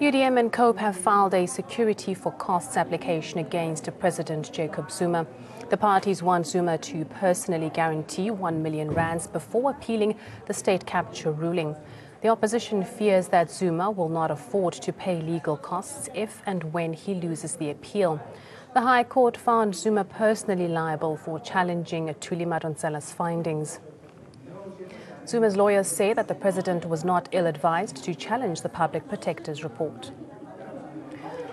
UDM and COPE have filed a security for costs application against President Jacob Zuma. The parties want Zuma to personally guarantee 1 million rands before appealing the state capture ruling. The opposition fears that Zuma will not afford to pay legal costs if and when he loses the appeal. The High Court found Zuma personally liable for challenging Thuli Madonsela's findings. Zuma's lawyers say that the president was not ill-advised to challenge the public protector's report.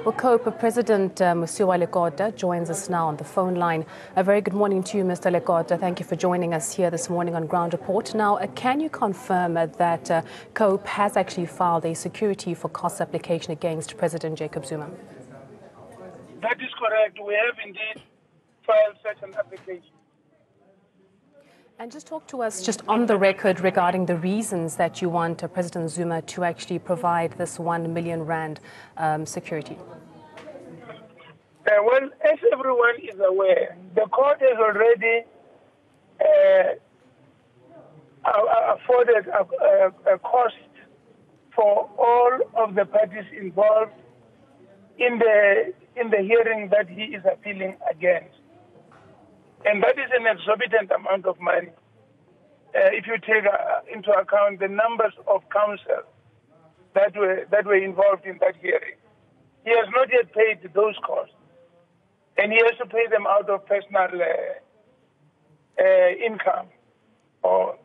Well, COPE President Musiwa Lekota joins us now on the phone line. A very good morning to you, Mr. Lekota. Thank you for joining us here this morning on Ground Report. Now, can you confirm that COPE has actually filed a security for costs application against President Jacob Zuma? That is correct. We have indeed filed such an application. And just talk to us just on the record regarding the reasons that you want President Zuma to actually provide this 1 million rand security. Well, as everyone is aware, the court has already afforded a cost for all of the parties involved in the hearing that he is appealing against. And that is an exorbitant amount of money if you take into account the numbers of counsel that were involved in that hearing. He has not yet paid those costs, and he has to pay them out of personal income or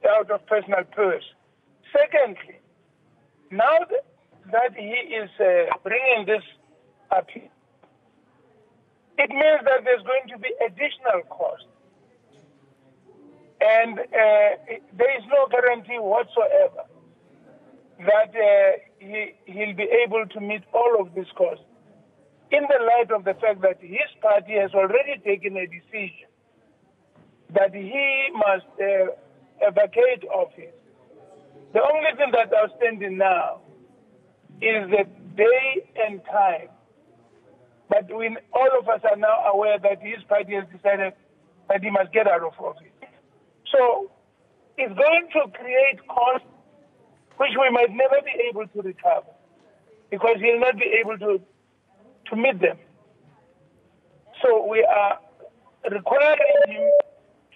out of personal purse. Secondly, now that he is bringing this appeal, it means that there's going to be additional cost. And there is no guarantee whatsoever that he'll be able to meet all of these costs, in the light of the fact that his party has already taken a decision that he must vacate office. The only thing that's outstanding now is the day and time. But all of us are now aware that his party has decided that he must get out of office. So it's going to create costs which we might never be able to recover because he'll not be able to meet them. So we are requiring him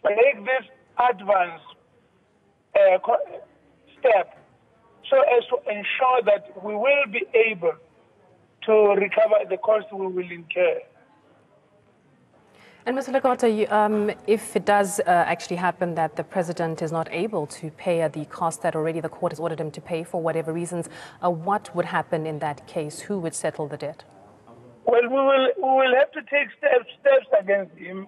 to make this advance step so as to ensure that we will be able to recover the cost we will incur. And Mr. Lekota, if it does actually happen that the president is not able to pay the cost that already the court has ordered him to pay for whatever reasons, what would happen in that case? Who would settle the debt? Well, we will have to take steps against him,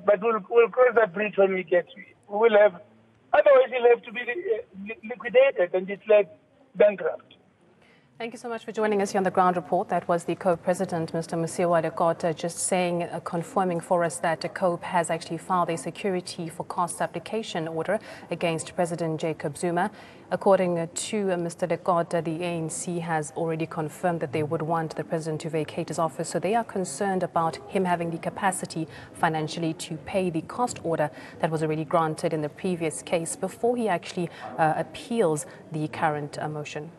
but we'll cross that bridge when we get to it. We will have, otherwise he'll have to be liquidated and declared bankrupt. Thank you so much for joining us here on the Ground Report. That was the COPE President, Mr. Musiwa Lekota, just saying, confirming for us that COPE has actually filed a security for costs application order against President Jacob Zuma. According to Mr. Lekota, the ANC has already confirmed that they would want the president to vacate his office. So they are concerned about him having the capacity financially to pay the cost order that was already granted in the previous case before he actually appeals the current motion.